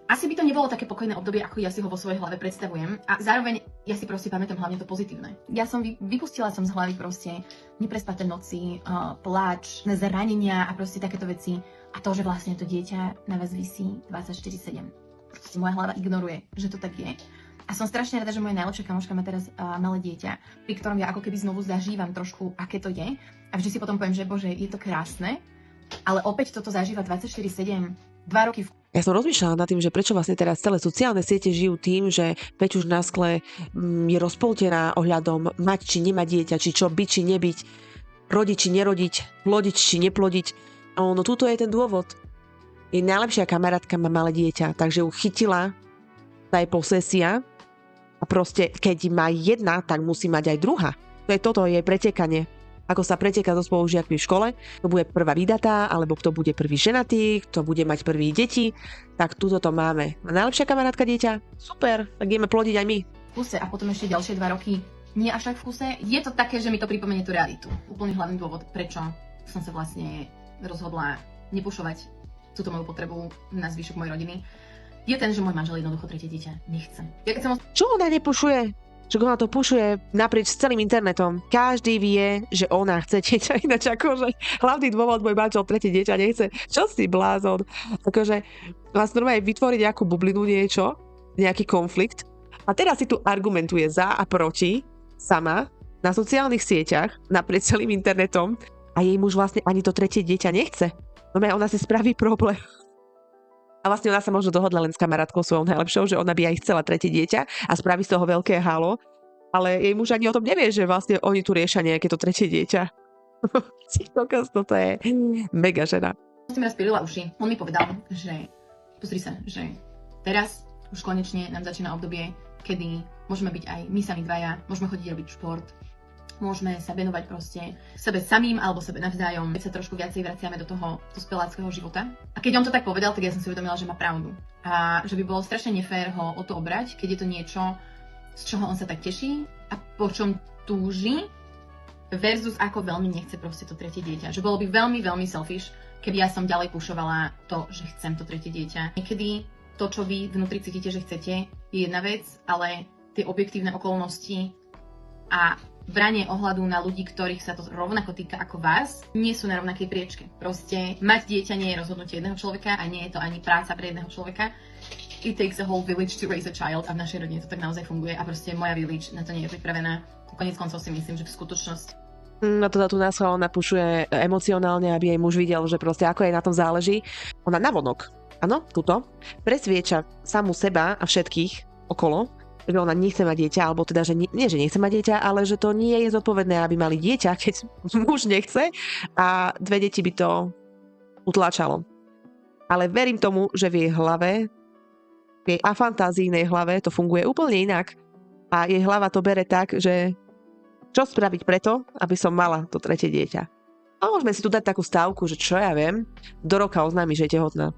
asi by to nebolo také pokojné obdobie, ako ja si ho vo svojej hlave predstavujem. A zároveň ja si proste pamätám hlavne to pozitívne. Ja som vypustila som z hlavy proste neprespaté noci, pláč, zranenia a proste takéto veci. A to, že vlastne to dieťa na vás visí 24/7. Proste moja hlava ignoruje, že to tak je. A som strašne rada, že moja najlepšia kamoška má teraz malé dieťa, pri ktorom ja ako keby znovu zažívam trošku, aké to je. A vždy si potom poviem, že bože, je to krásne, ale opäť toto zažíva 24/7, 2 roky v... Ja som rozmýšľala nad tým, že prečo vlastne teraz celé sociálne siete žijú tým, že Peť už na skle je rozpoltená ohľadom mať či nemať dieťa, či čo byť, či nebyť, rodiť či nerodiť, plodiť či neplodiť. A ono, tuto je ten dôvod. Jej najlepšia kamarátka má malé dieťa, takže ju chytila tá jej posesia a proste, keď má jedna, tak musí mať aj druhá. To je toto, jej pretekanie. Ako sa preteká so spolužiakmi v škole, kto bude prvá vydatá, alebo kto bude prvý ženatý, kto bude mať prvý deti, tak túto to máme. A najlepšia kamarátka dieťa? Super, tak ideme plodiť aj my. V kuse a potom ešte ďalšie 2 roky nie až tak v kuse. Je to také, že mi to pripomenie tú realitu. Úplný hlavný dôvod, prečo som sa vlastne rozhodla nepušovať túto moju potrebu na zvyšok mojej rodiny, je ten, že môj manžel jednoducho tretie dieťa nechce. Ja keď som... Čo ona nepušuje? Že ona to pušuje naprieč celým internetom. Každý vie, že ona chce dieťa, ináč akože hlavný dôvod môj manžel tretie dieťa nechce. Čo si blázon? Akože vás normálne vytvoriť nejakú bublinu niečo, nejaký konflikt a teraz si tu argumentuje za a proti sama na sociálnych sieťach naprieč celým internetom a jej muž vlastne ani to tretie dieťa nechce. No ona si spraví problém. A vlastne ona sa možno dohodla len s kamarátkou svojou najlepšou, že ona by aj chcela tretie dieťa a spraví z toho veľké halo, ale jej muž ani o tom nevie, že vlastne oni tu riešia nejaké to tretie dieťa. Toto je mega žena. Som raz pilila uši. On mi povedal, že pozri sa, že teraz už konečne nám začína obdobie, kedy môžeme byť aj my sami dvaja, môžeme chodiť robiť šport, môžeme sa venovať proste sebe samým alebo sebe navzájom, keď sa trošku viacej vraciame do toho dospeláckého života. A keď on to tak povedal, tak ja som si uvedomila, že má pravdu. A že by bolo strašne nefér ho o to obrať, keď je to niečo, z čoho on sa tak teší a po čom túži, versus ako veľmi nechce proste to tretie dieťa. Že bolo by veľmi, veľmi selfish, keby ja som ďalej pušovala to, že chcem to tretie dieťa. Niekedy to, čo vy vnútri cítite, že chcete, je jedna vec, ale tie objektívne okolnosti a branie ohľadu na ľudí, ktorých sa to rovnako týka ako vás, nie sú na rovnakej priečke. Proste mať dieťa nie je rozhodnutie jedného človeka a nie je to ani práca pre jedného človeka. It takes a whole village to raise a child a v našej rodine to tak naozaj funguje a proste moja village na to nie je pripravená. Koniec koncov si myslím, že v skutočnosti No teda tu nás ona pušuje emocionálne, aby jej muž videl, že proste ako jej na tom záleží. Ona navonok, áno, tuto, presvieča samú seba a všetkých okolo, že ona nechce mať dieťa, alebo teda, že nie, že nechce mať dieťa, ale že to nie je zodpovedné, aby mali dieťa, keď muž nechce a 2 deti by to utláčalo. Ale verím tomu, že v jej hlave, v jej afantázijnej hlave to funguje úplne inak a jej hlava to bere tak, že čo spraviť preto, aby som mala to tretie dieťa. A môžeme si tu dať takú stávku, že čo ja viem, do roka oznámi, že je tehotná.